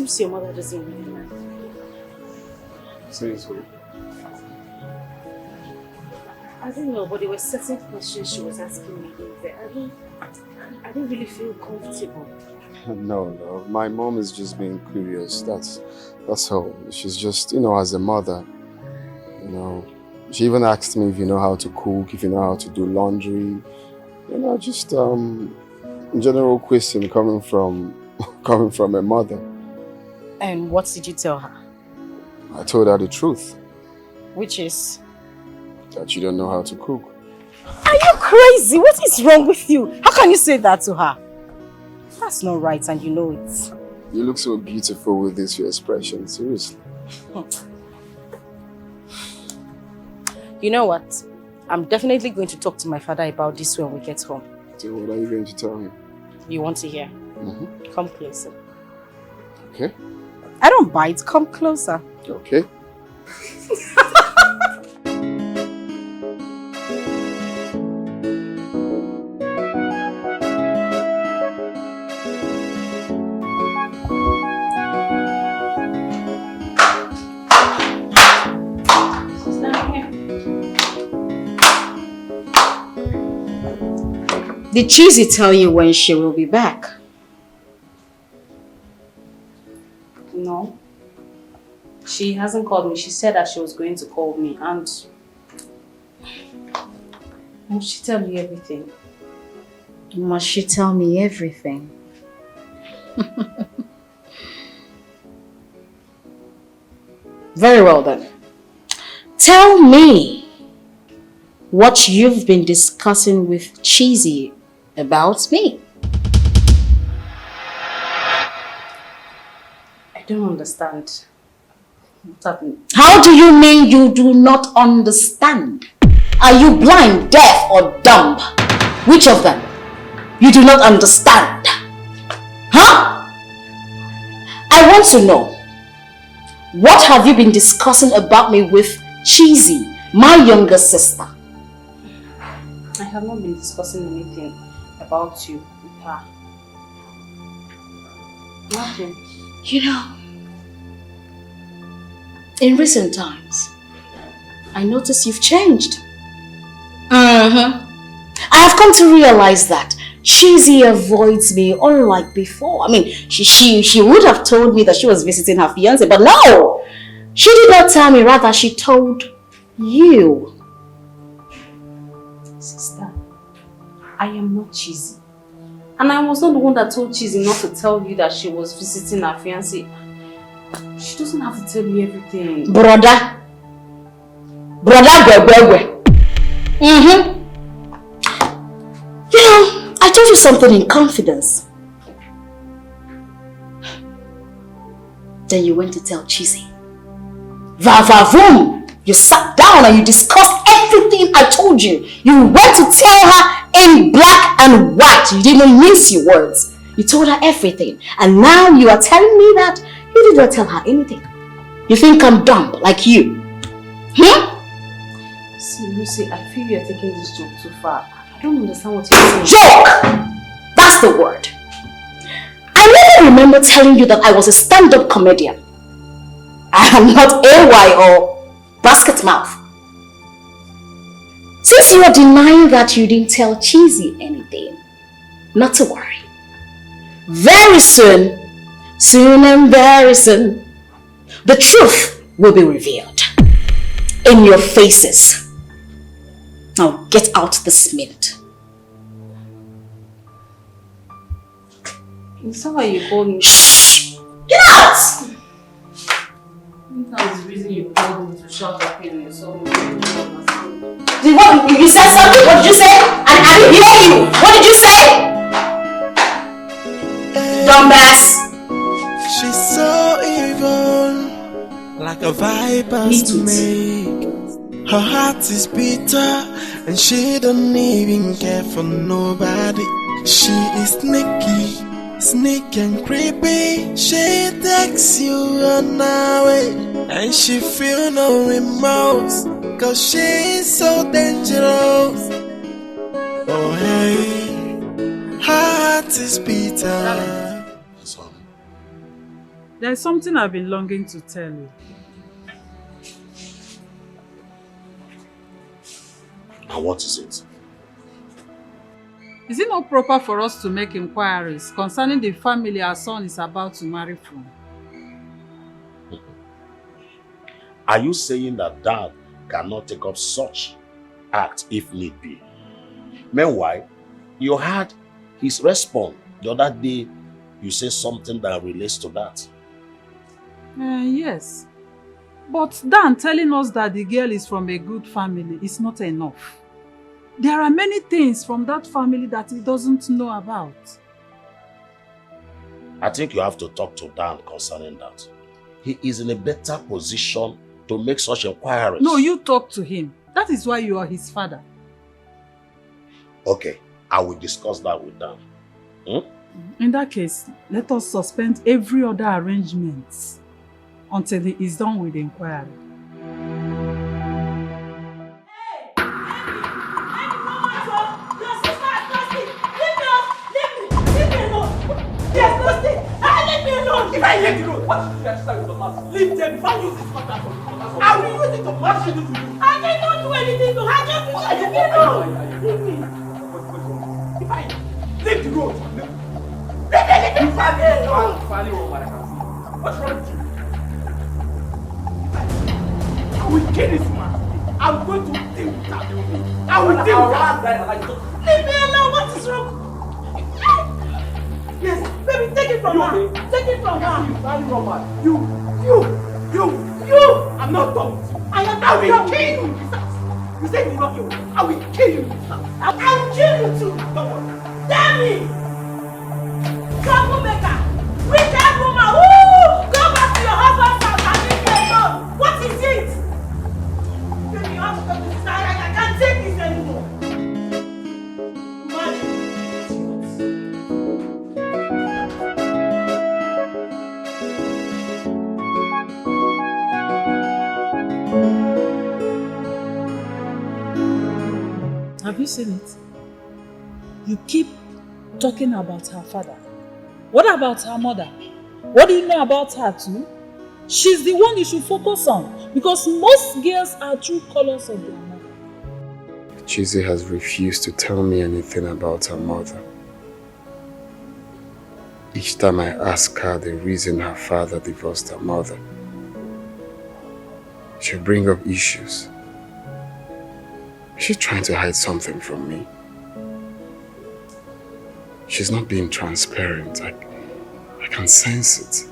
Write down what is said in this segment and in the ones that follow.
seems your mother doesn't really like you. Seriously? I don't know, but there were certain questions she was asking me there. I didn't really feel comfortable. No. My mom is just being curious. That's all. She's just, as a mother, she even asked me if you know how to cook, if you know how to do laundry. Just general question coming from a mother. And what did you tell her? I told her the truth. Which is? That you don't know how to cook. Are you crazy? What is wrong with you? How can you say that to her? That's not right, and you know it. You look so beautiful with this your expression, seriously. You know what? I'm definitely going to talk to my father about this when we get home. So what are you going to tell him? You want to hear? Mm-hmm. Come closer. Okay. I don't bite. Come closer. Okay. Did Cheesy tell you when she will be back? No. She hasn't called me. She said that she was going to call me, and must she tell me everything? Must she tell me everything? Very well then. Tell me what you've been discussing with Cheesy about me. I don't understand. What's happening? How do you mean you do not understand? Are you blind, deaf, or dumb? Which of them? You do not understand. Huh? I want to know. What have you been discussing about me with Cheesy, my younger sister? I have not been discussing anything about you with her. Nothing. In recent times, I notice you've changed. I have come to realize that Cheesy avoids me unlike before. I mean, she would have told me that she was visiting her fiancé, but no! She did not tell me, rather she told you. Sister, I am not Cheesy. And I was not the one that told Cheesy not to tell you that she was visiting her fiancé. She doesn't have to tell me everything. Brother, I told you something in confidence. Then you went to tell Cheesy. Va-va-voom! You sat down and you discussed everything I told you. You went to tell her in black and white. You didn't mince your words. You told her everything. And now you are telling me that you did not tell her anything. You think I'm dumb like you? See, Lucy, I feel you're taking this joke too far. I don't understand what you're saying. Joke! That's the word. I never remember telling you that I was a stand-up comedian. I am not AY or basket mouth. Since you are denying that you didn't tell Cheesy anything, not to worry. Very soon and very soon, the truth will be revealed in your faces. Now get out this minute. It's not why you called me. Shh! Get out! That's the reason you called me to shout at me and you're so What? You said something? What did you say? I didn't hear you. What did you say? Dumbass. She's so evil, like a viper's snake. Her heart is bitter, and she don't even care for nobody. She is sneaky, sneaky and creepy. She takes you on her way, and she feel no remorse, 'cause she is so dangerous. Oh hey, heart is bitter. There's something I've been longing to tell you. And what is it? Is it not proper for us to make inquiries concerning the family our son is about to marry from? Are you saying that Dad cannot take up such act if need be? Meanwhile, you heard his response the other day. You say something that relates to that. Yes. But Dan telling us that the girl is from a good family is not enough. There are many things from that family that he doesn't know about. I think you have to talk to Dan concerning that. He is in a better position to make such inquiries. No, you talk to him. That is why you are his father. Okay, I will discuss that with Dan. In that case, let us suspend every other arrangement until he is done with the inquiry. If I let you know, what should you start with the mask? Leave them if I use this matter. I will use it to mash you to you. I did not do anything to her. Just leave me alone. Leave me. If I leave the road, leave me alone. What's wrong with you? I will kill this man. I'm going to deal with that. I will deal with that. Leave me alone. What is wrong? Yes, baby, take it from her. Take it from her. You. I'm not done with you. I will kill you. You said you love you. I will kill you. I will kill you too. Don't worry. Damn me. Troublemaker. Wicked woman. Woo! Go back to your husband's house and leave me alone. What is it? Baby, you have to stop this. I can't take this anymore. Have you seen it? You keep talking about her father. What about her mother? What do you know about her too? She's the one you should focus on because most girls are true colors of their mother. Chizzy has refused to tell me anything about her mother. Each time I ask her the reason her father divorced her mother, she'll bring up issues. She's trying to hide something from me. She's not being transparent. I can sense it.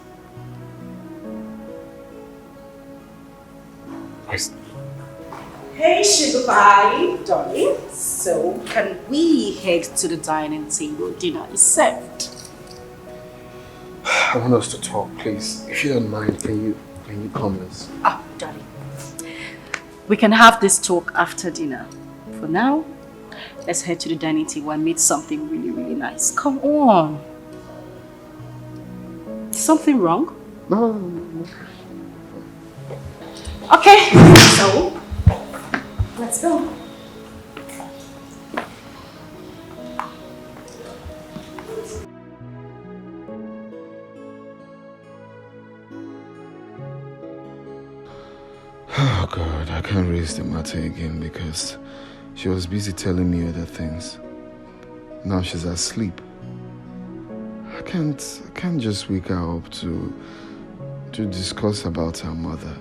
Hey, sugar pie, darling. So, can we head to the dining table? Dinner is served. I want us to talk, please. If you don't mind, can you come, miss? Darling. We can have this talk after dinner. For now, let's head to the dining table and meet something really, really nice. Come on. Something wrong? No. Okay, so let's go. Oh God, I can't raise the matter again because she was busy telling me other things. Now she's asleep. I can't just wake her up to discuss about her mother.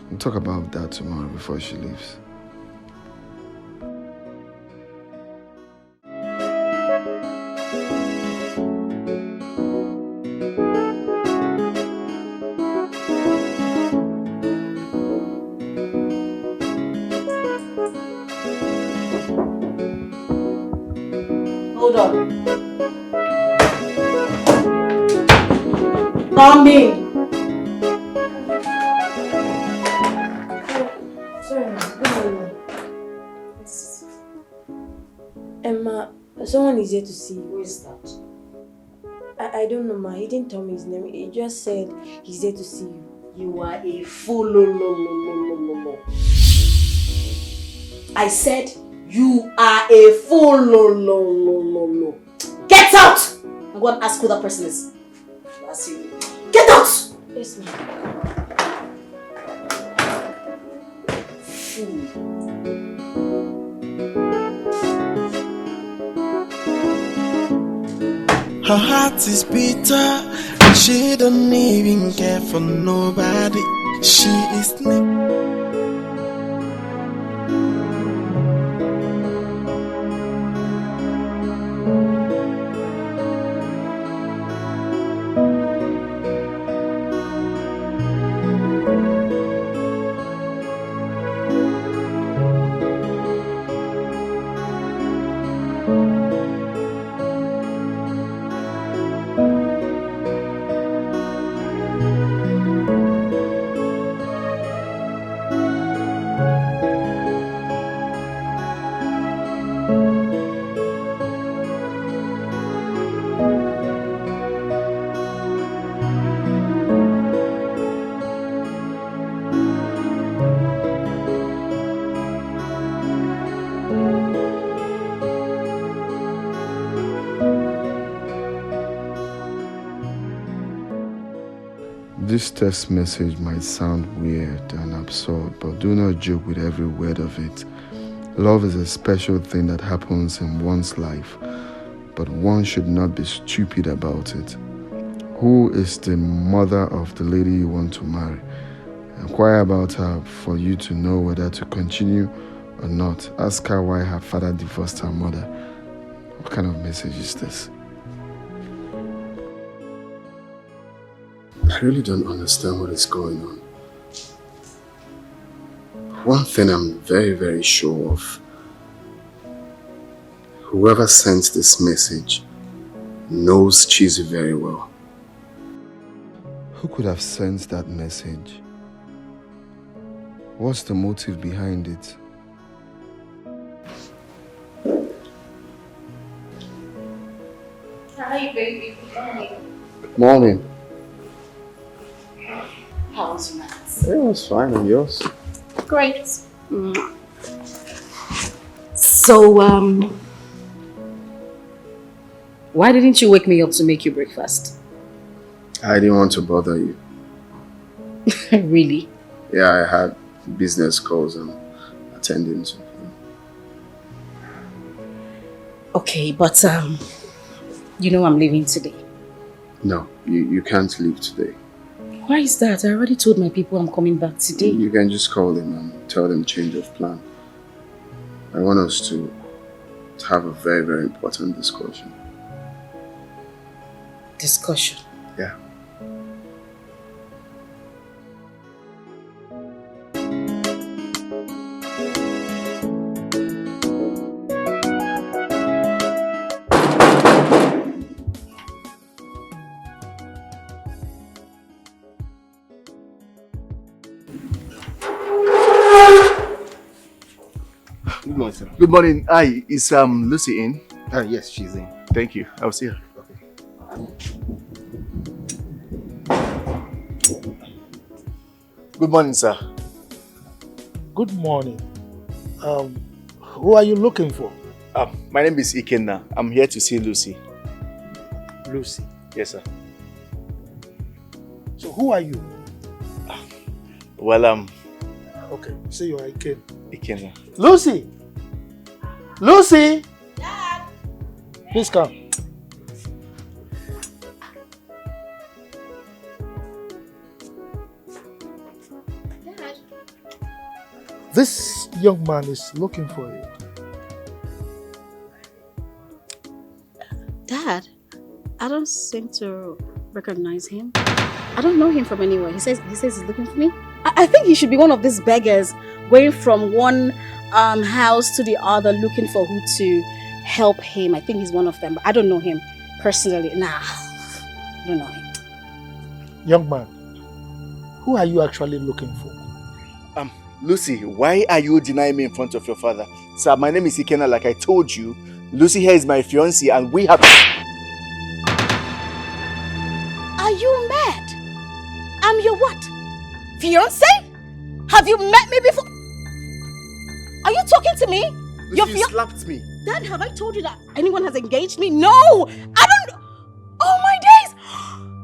We'll talk about that tomorrow before she leaves. Hold on. Come in. Emma, someone is here to see you. Who is that? I don't know, ma. He didn't tell me his name. He just said he's here to see you. You are a fool. No. I said you are a fool. No. Get out! I'm going to ask who that person is. That's you. Get out! Yes, ma'am. Her heart is bitter and she don't even care for nobody. She is This text message might sound weird and absurd, but do not joke with every word of it. Love is a special thing that happens in one's life, but one should not be stupid about it. Who is the mother of the lady you want to marry? Inquire about her for you to know whether to continue or not. Ask her why her father divorced her mother. What kind of message is this? I really don't understand what is going on. One thing I'm very, very sure of. Whoever sent this message knows Chizzy very well. Who could have sent that message? What's the motive behind it? Hi, baby. Good morning. Good morning. How was your night? It was fine, and yours? Great. So, why didn't you wake me up to make you breakfast? I didn't want to bother you. Really? Yeah, I had business calls I'm attending to. Okay, but you know I'm leaving today. No, you can't leave today. Why is that? I already told my people I'm coming back today. You can just call them and tell them change of plan. I want us to have a very, very important discussion. Discussion? Yeah. Good morning, sir. Good morning. Hi, is Lucy in? Yes, she's in. Thank you. I'll see her. Good morning, sir. Good morning. Who are you looking for? My name is Ikenna. I'm here to see Lucy. Lucy. Yes, sir. So who are you? Well, Okay, say you are Iken. Ikenna. Lucy! Lucy! Dad! Please come. Dad? This young man is looking for you. Dad, I don't seem to recognize him. I don't know him from anywhere. He says he's looking for me. I think he should be one of these beggars going from one house to the other looking for who to help him. I think he's one of them, but I don't know him personally. Nah, I don't know him. Young man, who are you actually looking for? Lucy, why are you denying me in front of your father? Sir, my name is Ikenna, like I told you. Lucy here is my fiancée and we have... Are you mad? I'm your what? Fiancé? Have you met me before? Are you talking to me? Lucy, you slapped me. Dad, have I told you that anyone has engaged me? No! I don't... Oh my days!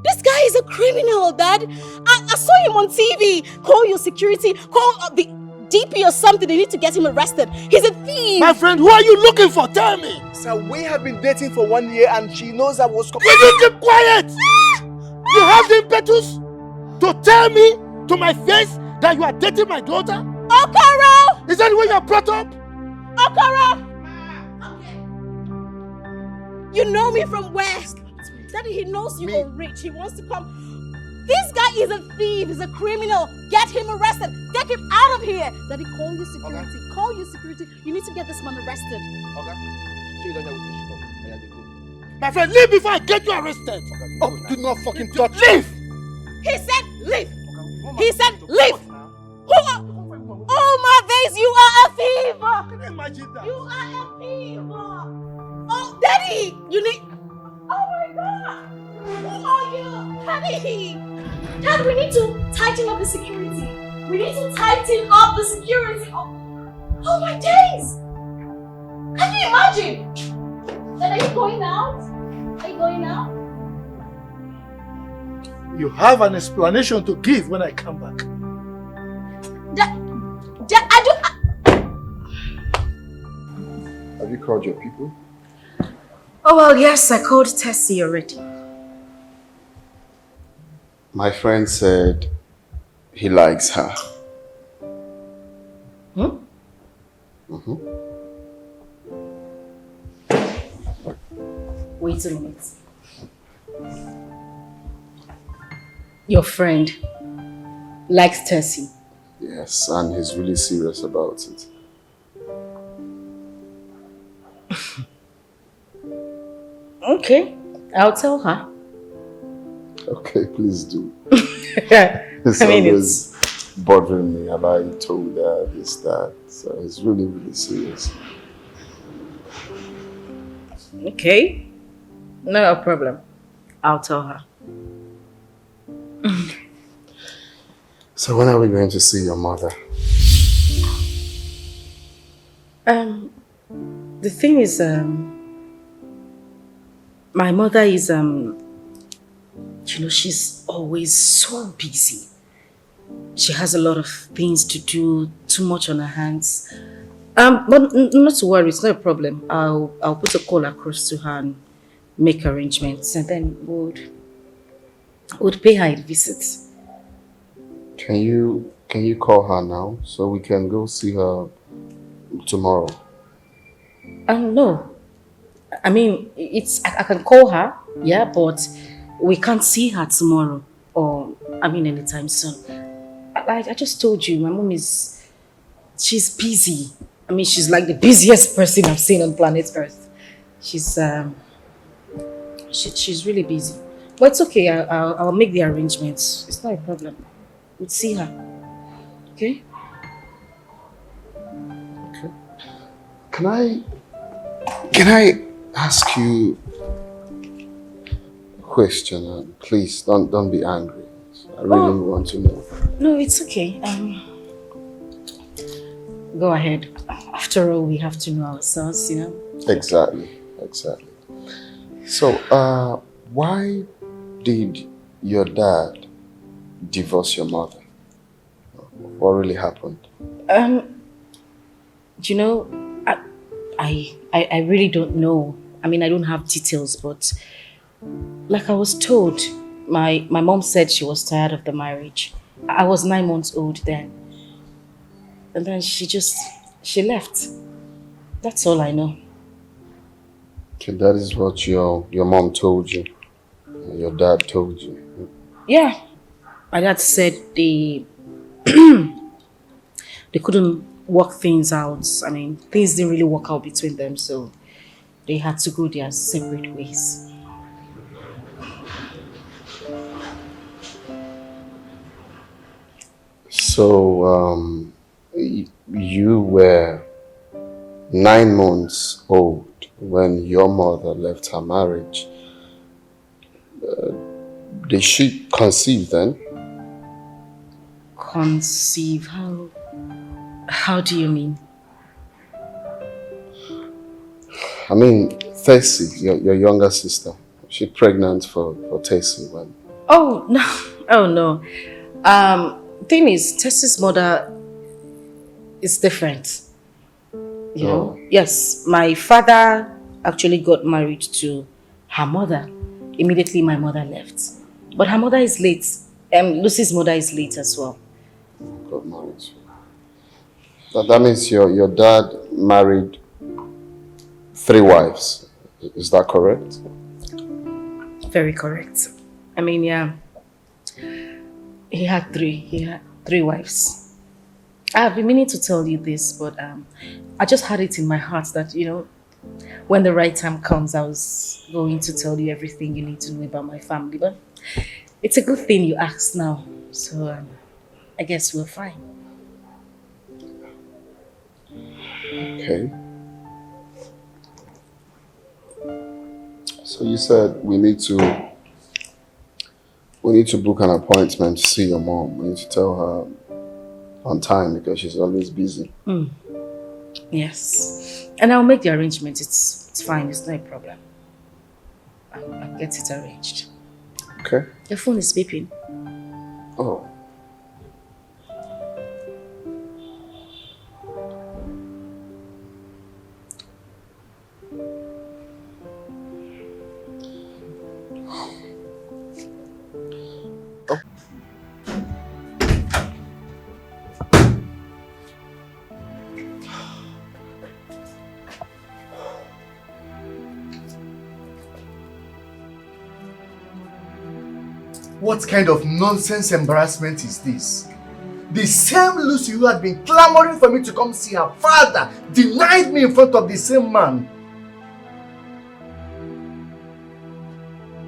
This guy guy is a criminal, Dad. I saw him on TV. Call your security. Call the DP or something. They need to get him arrested. He's a thief. My friend, who are you looking for? Tell me. Sir, we have been dating for 1 year and she knows I was... Will you keep quiet? You have the impetus to tell me to my face that you are dating my daughter? Okoro! Is that the way you are brought up? Okoro! You know me from where? Daddy, he knows you are rich. He wants to come. This guy is a thief. He's a criminal. Get him arrested. Take him out of here. Daddy, call your security. Okay. Call your security. You need to get this man arrested. Okay. My friend, leave before I get you arrested. Okay, oh, do not fucking touch me. Leave! He said leave. He said leave. Oh my days, you are a thief. Can you imagine that? You are a thief. Oh, Daddy, you need... Oh my God. Who are you? Daddy. Dad, we need to tighten up the security. We need to tighten up the security. Oh my days. Can you imagine? Dad, are you going out? Are you going out? You have an explanation to give when I come back. Have you called your people? Oh, well, yes, I called Tessie already. My friend said he likes her. Hmm? Wait a minute. Your friend likes Tessie? Yes, and he's really serious about it. Okay, I'll tell her. Okay, please do. It's always bothering me. Have I told her this, that? So it's really, really serious. Okay, no problem. I'll tell her. So when are we going to see your mother? The thing is, my mother is, you know, she's always so busy. She has a lot of things to do, too much on her hands. But not to worry, it's not a problem. I'll put a call across to her and make arrangements, and then would pay her a visit. Can you call her now so we can go see her tomorrow? No. I mean, I can call her, yeah, but we can't see her tomorrow or, I mean, anytime soon. I just told you, my mom she's busy. I mean, she's like the busiest person I've seen on planet Earth. She's really busy. But it's okay, I'll make the arrangements. It's not a problem. We'll see her. Okay? Okay. Can I ask you a question? Please don't be angry. I really want to know. No, it's okay. Go ahead. After all, we have to know ourselves, you know? Exactly. So, why did your dad divorce your mother? What really happened? You know, I really don't know. I mean, I don't have details, but like I was told, my mom said she was tired of the marriage. I was 9 months old then. And then she left. That's all I know. Okay, that is what your mom told you. Your dad told you. Yeah. My dad said they couldn't work things out. I mean, things didn't really work out between them, so they had to go their separate ways. So, you were 9 months old when your mother left her marriage. Did she conceive then? Conceive? How do you mean? I mean, Tessie, your younger sister, she's pregnant for Tessie when Oh, no. Oh, no. Thing is, Tess's mother is different. You know? Yes, my father actually got married to her mother. Immediately my mother left. But her mother is late. Lucy's mother is late as well. Got married. That means your dad married 3 wives. Is that correct? Very correct. I mean, yeah. He had 3 wives. I've been meaning to tell you this, but I just had it in my heart that, you know, when the right time comes, I was going to tell you everything you need to know about my family. But it's a good thing you asked now. So I guess we're fine. Okay. So you said we need to book an appointment to see your mom. We need to tell her on time because she's always busy. Yes. And I'll make the arrangements. It's fine. It's no problem. I'll get it arranged. Okay. Your phone is beeping. Oh. What kind of nonsense embarrassment is this? The same Lucy who had been clamoring for me to come see her father denied me in front of the same man.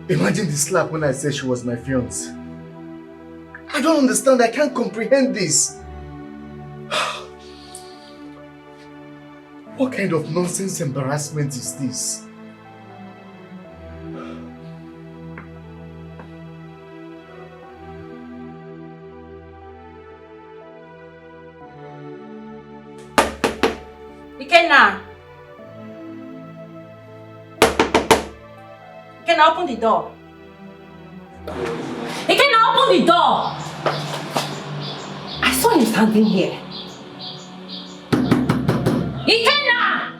Imagine the slap when I said she was my fiancée. I don't understand, I can't comprehend this. What kind of nonsense embarrassment is this? Ikenna! Ikenna, open the door. Ikenna, open the door! I saw him standing here. Ikenna!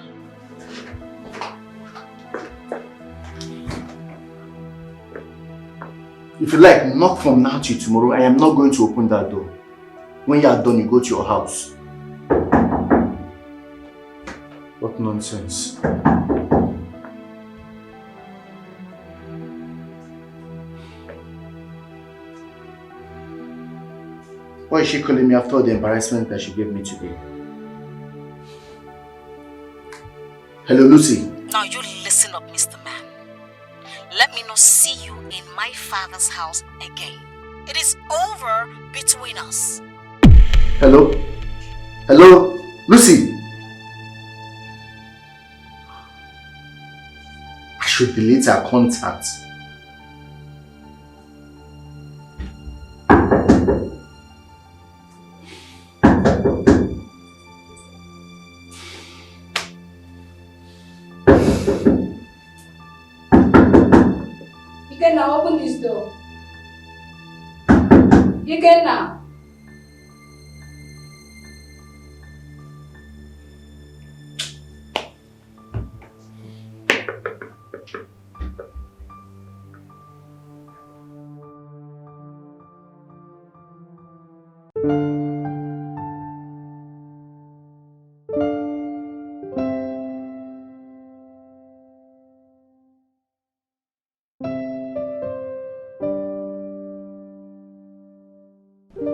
If you like, not from now till tomorrow, I am not going to open that door. When you are done, you go to your house. What nonsense. Why is she calling me after the embarrassment that she gave me today? Hello, Lucy. Now you listen up, Mr. Man. Let me not see you in my father's house again. It is over between us. Hello? Hello? Lucy! I should delete our contact. You can now open this door. You can now.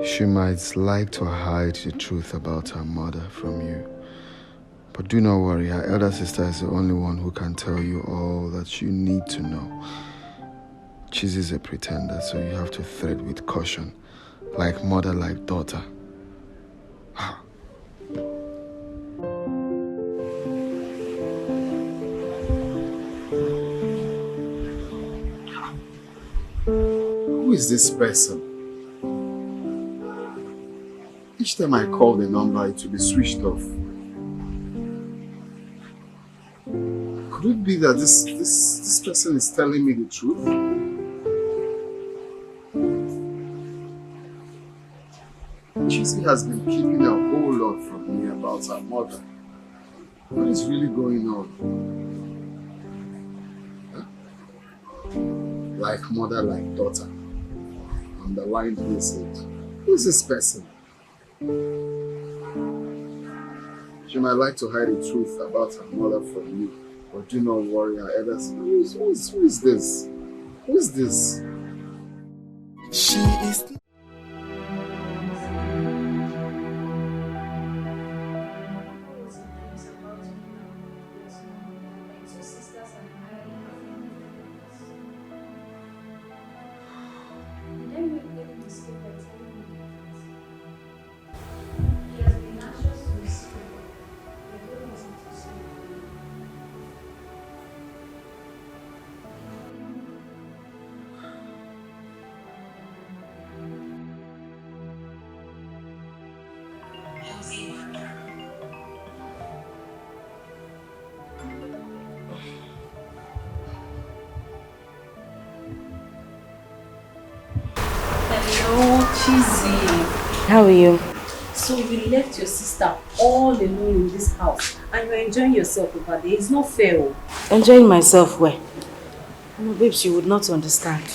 She might like to hide the truth about her mother from you. But do not worry, her elder sister is the only one who can tell you all that you need to know. She's a pretender, so you have to tread with caution. Like mother, like daughter. Who is this person? Each time I call the number, it will be switched off. Could it be that this person is telling me the truth? Chizzy has been keeping a whole lot from me about her mother. What is really going on? Huh? Like mother, like daughter. Underlined message. Who is this person? She might like to hide the truth about her mother from you, but do not worry her elders. Who is this? Who is this? She is. How are you? So you left your sister all alone in this house and you're enjoying yourself over there. It's not fair. Enjoying myself where? No, babes, you would not understand.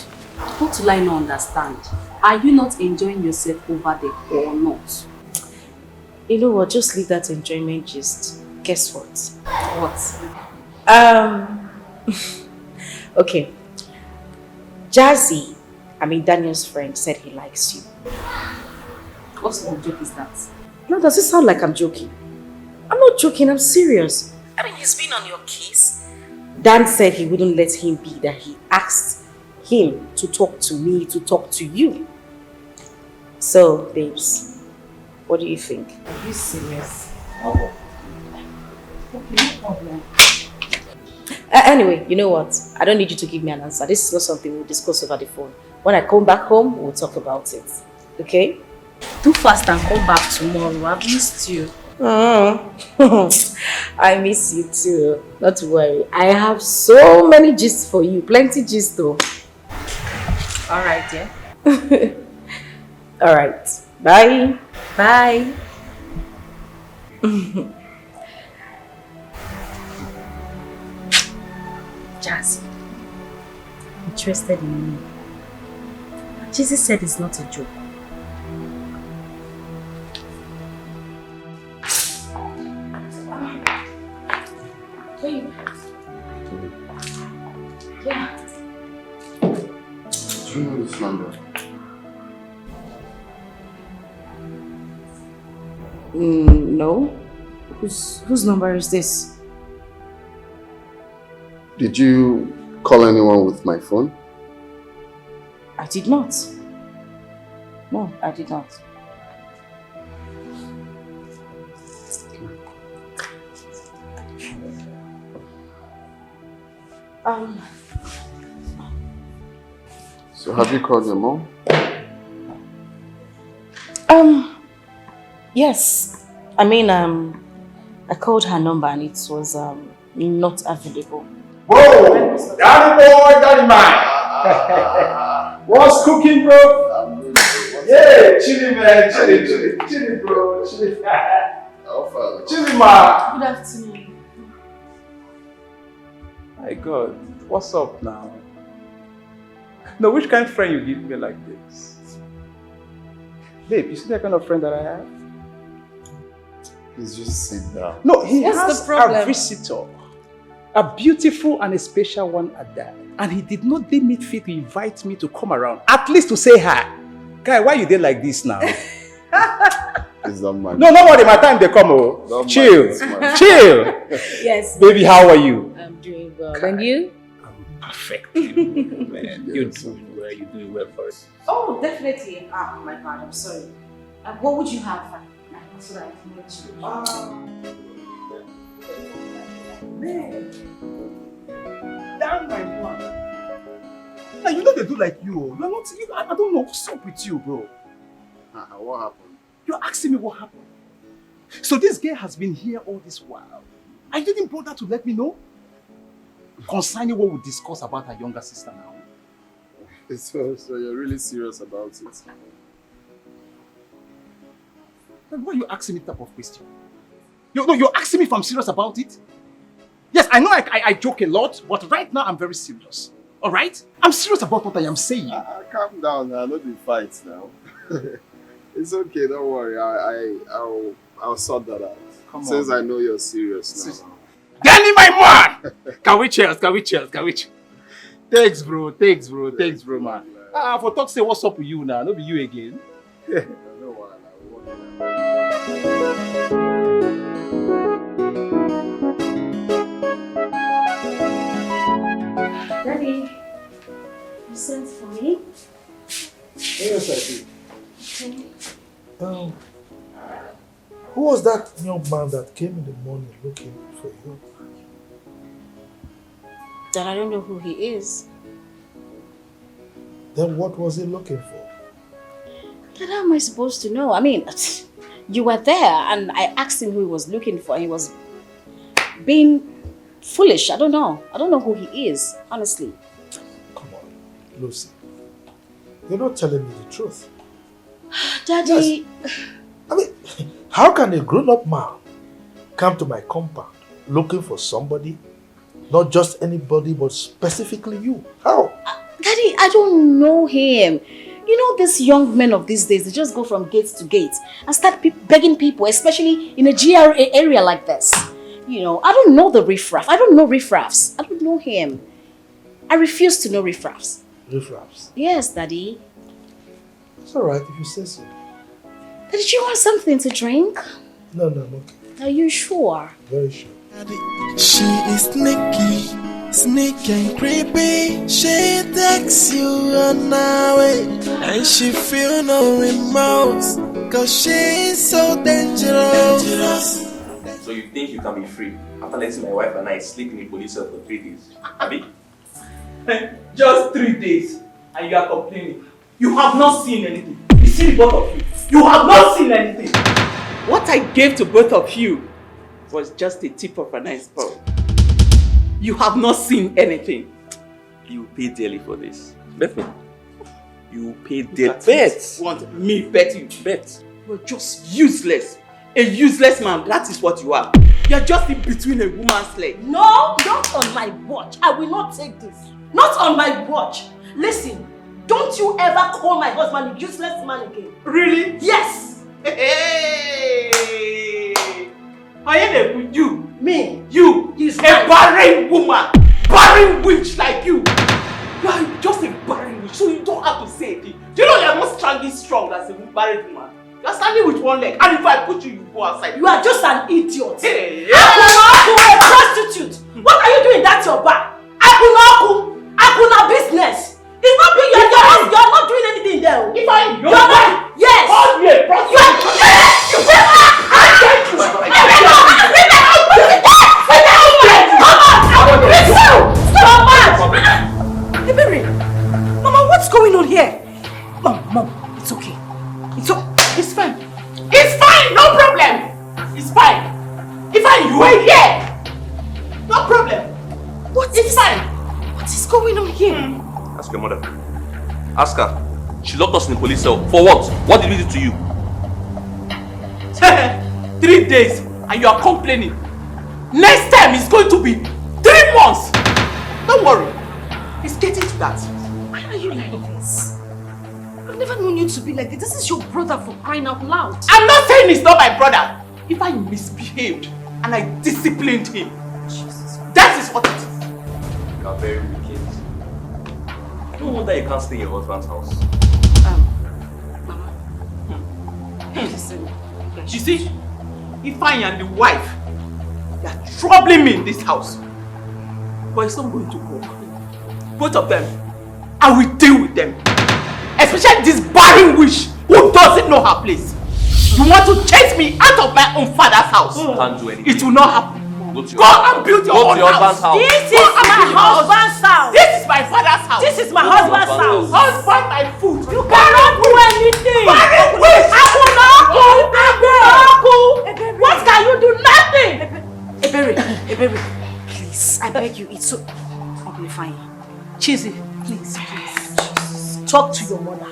What will I not understand? Are you not enjoying yourself over there or not? You know what? Just leave that enjoyment gist. Guess what? What? Okay. Jazzy, Daniel's friend, said he likes you. What sort of joke is that? No, does it sound like I'm joking? I'm not joking, I'm serious. He's been on your case. Dan said he wouldn't let him be, that he asked him to talk to me, to talk to you. So, babes, what do you think? Are you serious? Okay, no problem. Anyway, you know what? I don't need you to give me an answer. This is not something we'll discuss over the phone. When I come back home, we'll talk about it. Okay? Do fast and come back tomorrow. I've missed you. I miss you too. Not to worry. I have so many gists for you. Plenty gists though. Alright, yeah. Alright. Bye. Bye. Jazzy, interested in me. Jesus said it's not a joke. Babe. Yeah. Do you know this number? No. Whose number is this? Did you call anyone with my phone? I did not. No, I did not. So have you called your mom? Yes. I called her number and it was not available. Whoa! Daddy boy, daddy man! What's cooking, bro? Yeah, chilly man, chilly bro, chilly. Chilly man. Good afternoon. My God, what's up now? No, which kind of friend you give me like this? Babe, you see that kind of friend that I have? Please just sit down. No, he What's has the problem? a visitor. A beautiful and a special one at that. And he did not deem it fit to invite me to come around. At least to say hi. Guy, why you there like this now? Please don't mind. No, nobody, my time they come. Oh. Don't Chill. mind. Chill. Yes. Baby, how are you? I'm doing well. And you? I'm perfect. Man, you're doing well. You're doing well for us. Oh, definitely. Ah, my God, I'm sorry. What would you have? So that I can let you. Man. Damn my one. Now you know they do like you. You're not. I don't know what's up with you, bro. What happened? You're asking me what happened. So this girl has been here all this while. I didn't bother to let me know concerning what we discuss about her younger sister now. So you're really serious about it? Then why are you asking me that type of question? You're asking me if I'm serious about it? Yes, I know I joke a lot, but right now I'm very serious. Alright? I'm serious about what I am saying. Calm down now, not be fights now. It's okay, don't worry. I'll sort that out. Come Since on. I know you're serious now. Danny, my man! Can we cheers? Thanks, bro, man. For talk say what's up with you now, not be you again. Daddy, you sent for me? Yes, I did. Okay. Who was that young man that came in the morning looking for you? Dad, I don't know who he is. Then what was he looking for? Dad, how am I supposed to know? I mean, you were there and I asked him who he was looking for and he was being foolish. I don't know. I don't know who he is, honestly. Come on, Lucy. You're not telling me the truth. Daddy... Yes. I mean, how can a grown-up man come to my compound looking for somebody? Not just anybody, but specifically you. How? Daddy, I don't know him. You know, these young men of these days, they just go from gate to gate and start begging people, especially in a GRA area like this. You know, I don't know the riffraff. I don't know riffraffs. I don't know him. I refuse to know riffraffs. Riffraffs? Yes, Daddy. It's alright if you say so. Daddy, do you want something to drink? No, I'm okay. Are you sure? Very sure. She is sneaky and creepy. She takes you on her way, and she feel no remorse, cause she is so dangerous. So you think you can be free after letting my wife and I sleep in the police cell for 3 days? Abi? Just 3 days, and you are complaining. You have not seen anything. You see the both of you. You have not seen anything. What I gave to both of you was just a tip of an iceberg. You have not seen anything. You pay dearly for this. Bet me. You pay dearly. Bet. Want me bet you? Bet. You're just useless. A useless man, that is what you are. You're just in between a woman's leg. No, not on my watch. I will not take this. Not on my watch. Listen, don't you ever call my husband a useless man again. Really? Yes. Hey! You. Me. You. He's a right. barren woman. Barren witch like you. You are just a barren witch, so you don't have to say it. Do you know you're not standing strong as a barren woman? You're standing with one leg, and if I put you, you go outside. You are just an idiot. Hey. Akunaku, a prostitute. What are you doing? That's your bar. Akuna business. It's not being you're not doing anything there. If I you're not. Yes. Call me a prostitute. Mama, what's going on here? Mom, it's okay. It's fine. It's fine, no problem. It's fine. If you are here, no problem. It's fine. What is going on here? Ask your mother. Ask her. She locked us in the police cell. For what? What did we do to you? 3 days and you are complaining. Next time it's going to be 3 months. Don't worry. It's getting to that. Why are you like this? I've never known you to be like this. This is your brother, for crying out loud. I'm not saying he's not my brother. If I misbehaved and I disciplined him, that is what it is. You are very wicked. No wonder you can't stay in your husband's house. Mama. Listen. You see, if I and the wife, they are troubling me in this house. But it's not going to work. Both of them, I will deal with them. Especially this barren witch who doesn't know her place. You want to chase me out of my own father's house? Can't do anything. It will not happen. Go and build your own house. This is my husband's house. This is my father's house. This is my husband's house. Husband, my food. You cannot do anything. Barren witch. What can you do? Nothing. Ebere, please, I beg you, it's so... I'll be fine. Chizzy, please. Talk to your mother.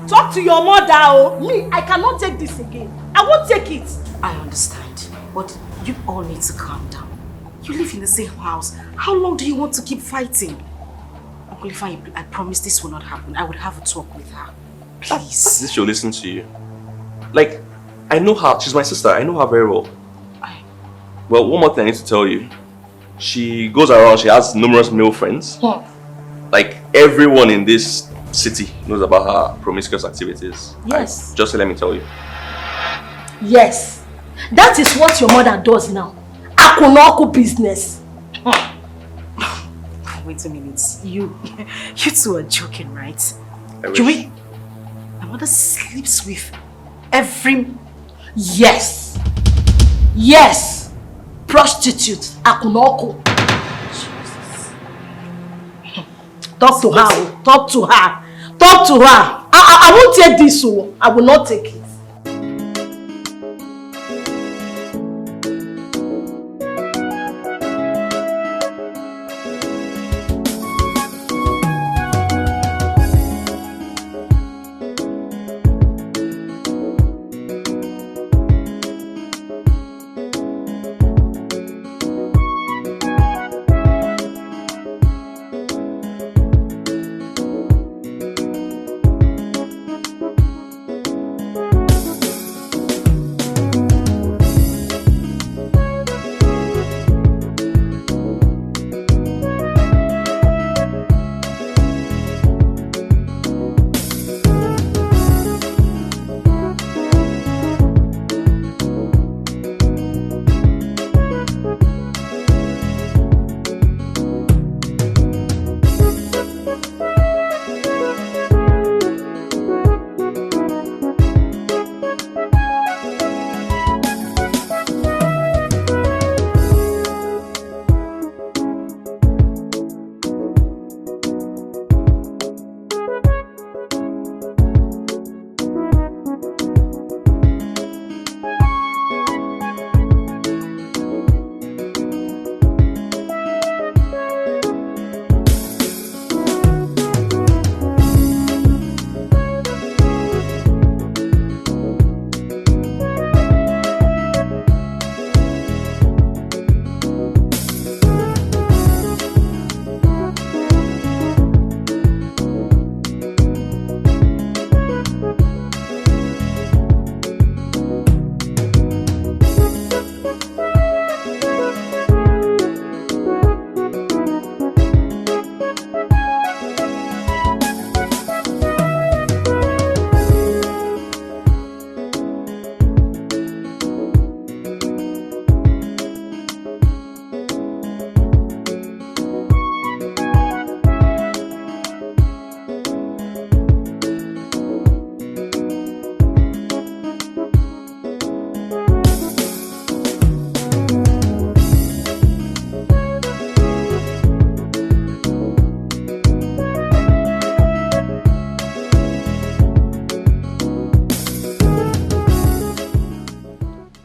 Talk to your mother, oh. Me, I cannot take this again. I won't take it. I understand, but you all need to calm down. You live in the same house. How long do you want to keep fighting? Uncle Ifeanyi, I promise this will not happen. I would have a talk with her. Please. This she'll listen to you. Like, I know her. She's my sister. I know her very well. Well, one more thing I need to tell you. She goes around. She has numerous male friends. Like, everyone in this city knows about her promiscuous activities. Yes. Just let me tell you. Yes. That is what your mother does now. Akunoko business. Wait a minute. You two are joking, right? I my mother sleeps with every... Yes. Yes. Prostitute. Akunoko. Jesus. Talk to her. Talk to her. Talk to her. I won't take this. I will not take it.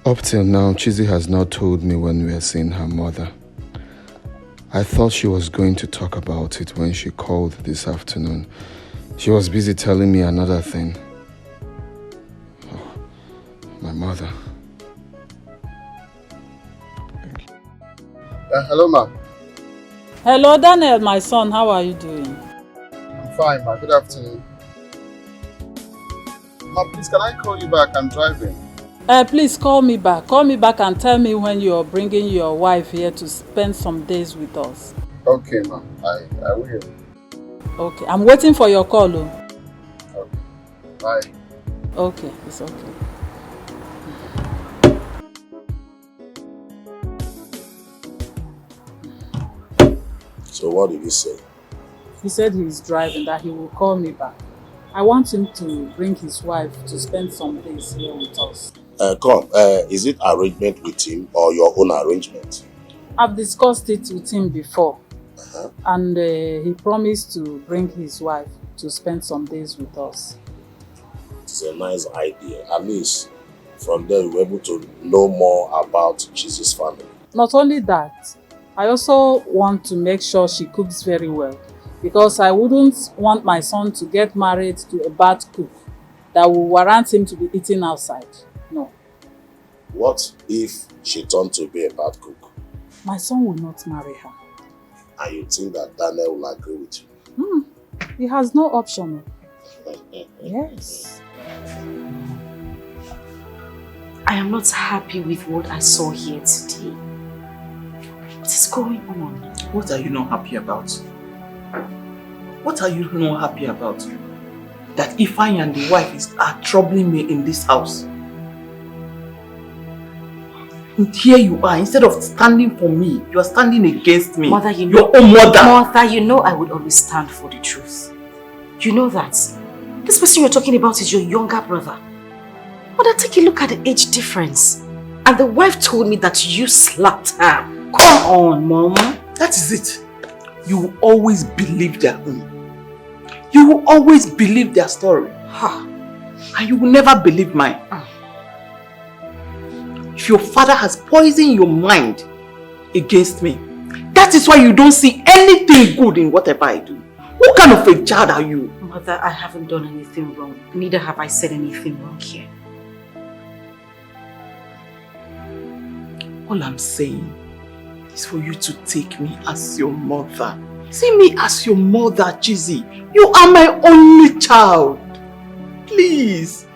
Up till now, Chizzy has not told me when we are seeing her mother. I thought she was going to talk about it when she called this afternoon. She was busy telling me another thing. Oh, my mother. Thank you. Hello, ma. Hello, Daniel, my son. How are you doing? I'm fine, ma. Good afternoon. Ma, please, can I call you back? I'm driving. Please call me back. Call me back and tell me when you're bringing your wife here to spend some days with us. Okay, ma. I will. Okay, I'm waiting for your call. Oh. Okay. Bye. Okay, it's okay. So what did he say? He said he's driving, that he will call me back. I want him to bring his wife to spend some days here with us. Is it arrangement with him or your own arrangement? I've discussed it with him before. And he promised to bring his wife to spend some days with us. It's a nice idea. At least from there we're able to know more about Chizzy's family. Not only that, I also want to make sure she cooks very well. Because I wouldn't want my son to get married to a bad cook. that will warrant him to be eating outside. No. What if she turned to be a bad cook? My son will not marry her. And you think that Daniel will agree with you? He has no option. Yes. I am not happy with what I saw here today. What is going on? What are you not happy about? What are you not happy about? That Ifeanyi and the wife are troubling me in this house. And here you are, instead of standing for me, you are standing against me. Mother, you know, your own mother. Mother, you know I would always stand for the truth. You know that. This person you're talking about is your younger brother. Mother, take a look at the age difference. And the wife told me that you slapped her. Come on, Mama. That is it. You will always believe their own. You will always believe their story. And you will never believe mine. If your father has poisoned your mind against me, that is why you don't see anything good in whatever I do. What kind of a child are you? Mother, I haven't done anything wrong. Neither have I said anything wrong here. All I'm saying is for you to take me as your mother. See me as your mother, Chizzy. You are my only child. Please.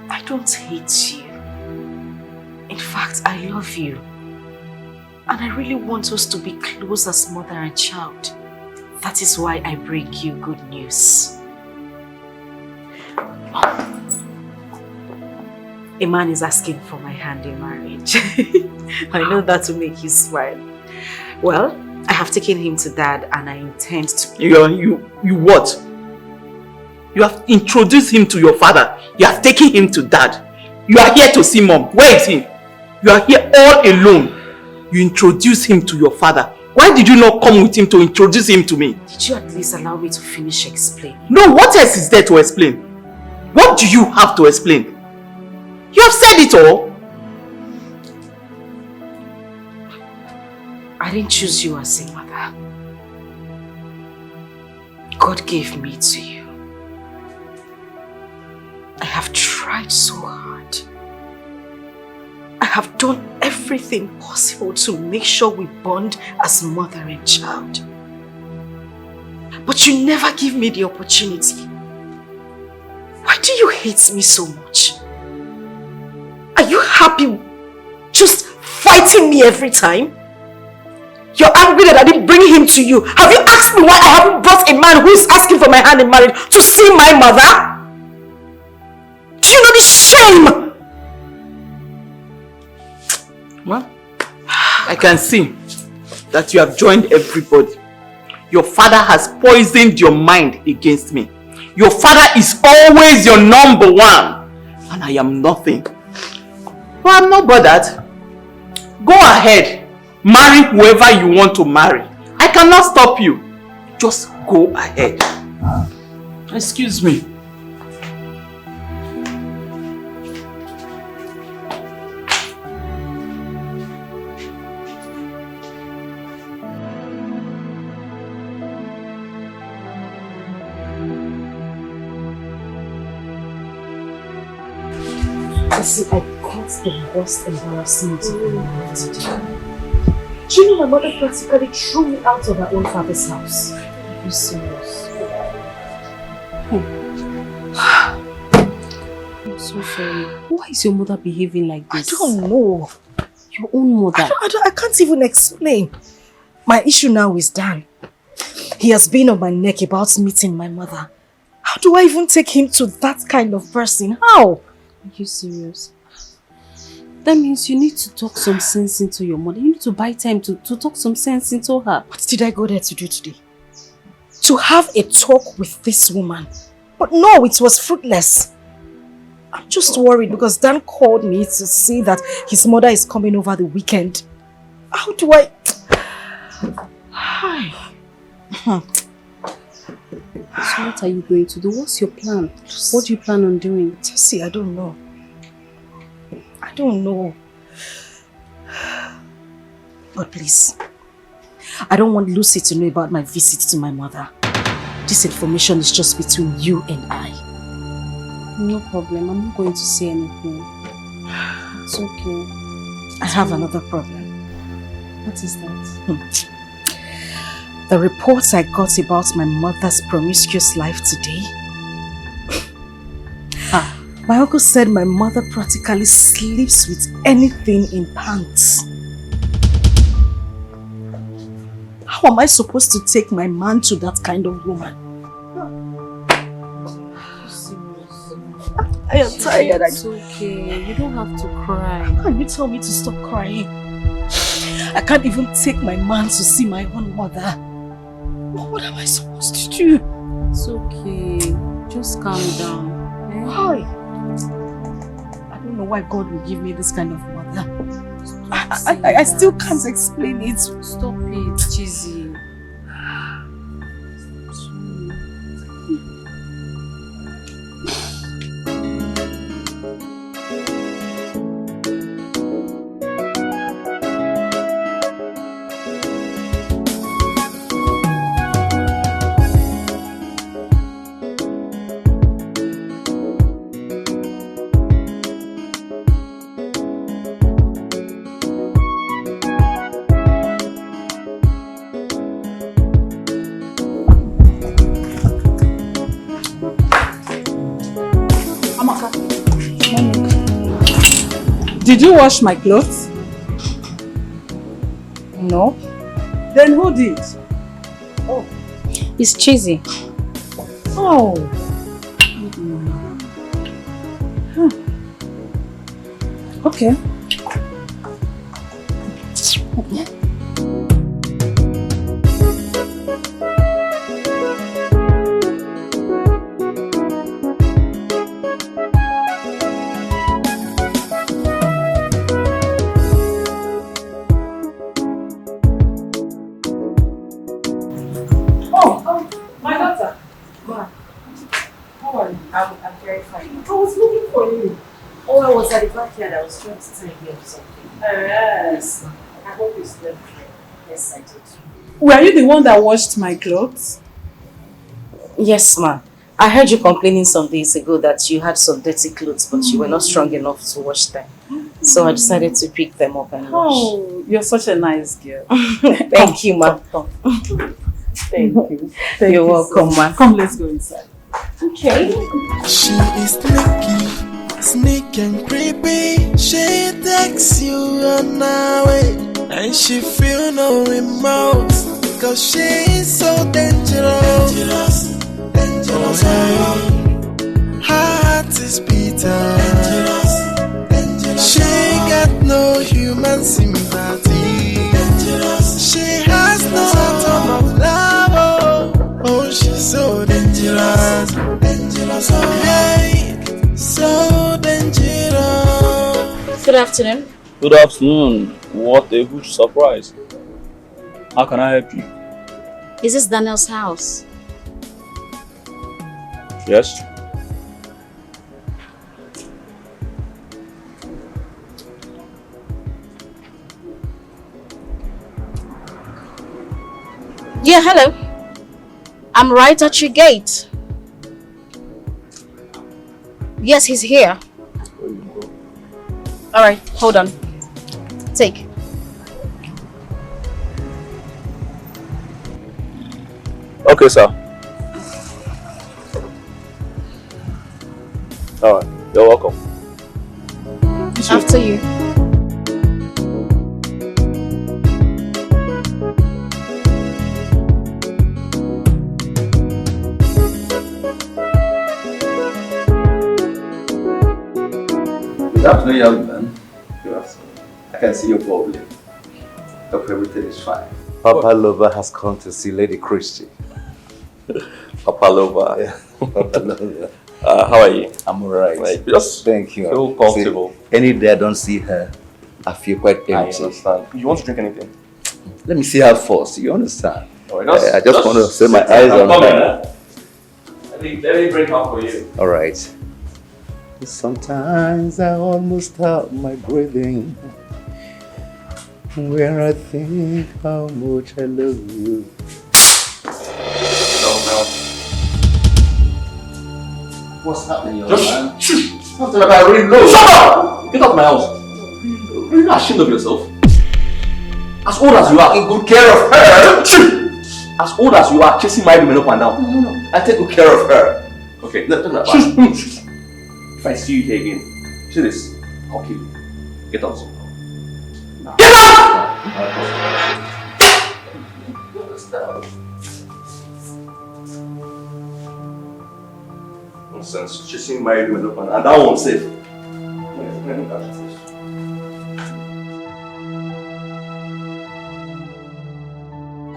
I don't hate you. In fact, I love you. And I really want us to be close as mother and child. That is why I bring you good news. A man is asking for my hand in marriage. I know that will make you smile. Well, I have taken him to Dad and I intend to... You what? You have introduced him to your father. You have taken him to Dad. You are here to see Mom. Where is he? You are here all alone. You introduced him to your father. Why did you not come with him to introduce him to me? Did you at least allow me to finish explaining? No, what else is there to explain? What do you have to explain? You have said it all. I didn't choose you as a mother. God gave me to you. I have tried so hard. I have done everything possible to make sure we bond as mother and child. But you never give me the opportunity. Why do you hate me so much? Are you happy just fighting me every time? You're angry that I didn't bring him to you. Have you asked me why I haven't brought a man who is asking for my hand in marriage to see my mother? Do you know the shame? Well, I can see that you have joined everybody. Your father has poisoned your mind against me. Your father is always your number one. And I am nothing. But I'm not bothered. Go ahead. Marry whoever you want to marry. I cannot stop you. Just go ahead. Excuse me. See, I got the worst embarrassment of my life today. Do you know my mother practically threw me out of her own father's house? Are you serious? I'm so sorry. Why is your mother behaving like this? I don't know. Your own mother? I can't even explain. My issue now is Dan. He has been on my neck about meeting my mother. How do I even take him to that kind of person? How? Are you serious? That means you need to talk some sense into your mother. You need to buy time to talk some sense into her. What did I go there to do today? To have a talk with this woman. But no, it was fruitless. I'm just worried because Dan called me to see that his mother is coming over the weekend. How do I... Hi. So what are you going to do? What's your plan? What do you plan on doing? Tessie, I don't know. I don't know. But please, I don't want Lucy to know about my visit to my mother. this information is just between you and I. No problem. I'm not going to say anything. It's okay. I have another problem. What is that? The reports I got about my mother's promiscuous life today. My uncle said my mother practically sleeps with anything in pants. How am I supposed to take my man to that kind of woman? I am tired. It's okay. You don't have to cry. How can you tell me to stop crying? I can't even take my man to see my own mother. What am I supposed to do? It's okay. Just calm down. Why? I don't know why God will give me this kind of mother. I still can't explain it. Stop it, Chizzy. Did you wash my clothes? No. Then who did? Oh, it's Cheesy. Oh. Okay. I was trying to tell you something. Yes. I hope you slept well. Yes, I did. Were you the one that washed my clothes? Yes, ma. I heard you complaining some days ago that you had some dirty clothes, but you were not strong enough to wash them. So I decided to pick them up and wash. Oh, you're such a nice girl. Thank you, ma. Thank you. You're welcome, ma. Come, let's go inside. Okay. She is sneaky and creepy. She takes you on her way, and she feel no remorse, cause she is so dangerous. Dangerous. Her heart is bitter. She got no human sympathy. She has no atom of love. Oh, she's so dangerous. Dangerous. Hey, so dangerous. Good afternoon. Good afternoon. What a huge surprise. How can I help you? Is this Daniel's house? Yes. Yeah, hello. I'm right at your gate. Yes, he's here. Alright, hold on. Take. Okay, sir. Alright, you're welcome. After you. Good afternoon, young man. Good afternoon. I can see your problem. Hope everything is fine. Papa Lover has come to see Lady Christie. Papa Lover. Yeah. Papa Lover. How are you? I'm alright. Like, just thank you. Feel comfortable. See, any day I don't see her, I feel quite empty. I understand. You want to drink anything? Let me see her first. You understand? Right, I just want to set my eyes on her. Let me bring her for you. Alright. Sometimes I almost stop my breathing when I think how much I love you. No. What's happening, young Just man? something like I really know. Shut up! Get out of my house. Are you not ashamed of yourself? As old as you are, take good care of her. As old as you are, chasing my women up and down. No. I take good care of her. Okay, no, talk about it. If I see you here again, see this, I'll kill you. Get out. No. Get out! Nonsense, chasing my women up and down. And that one's safe. Let me catch this.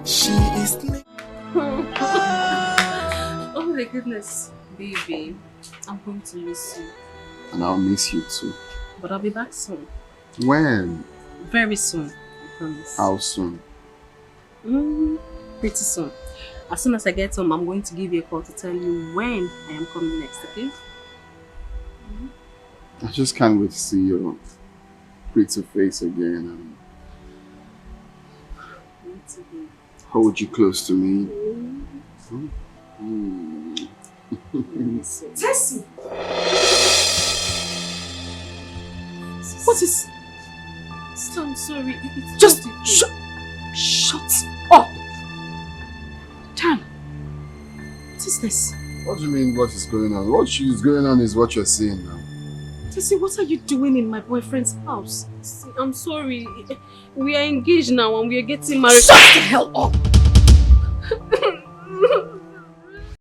She is Oh my goodness, baby. I'm going to miss you. And I'll miss you too. But I'll be back soon. When? Very soon, I promise. How soon? Pretty soon. As soon as I get home, I'm going to give you a call to tell you when I am coming next, okay? I just can't wait to see your pretty face again and hold you close to me. Tessie! What is... I'm sorry. It's just... Shut up! Tan! What is this? What do you mean what is going on? What is going on is what you're saying now. Tessie, what are you doing in my boyfriend's house? I'm sorry. We are engaged now and we are getting married. Shut the hell up!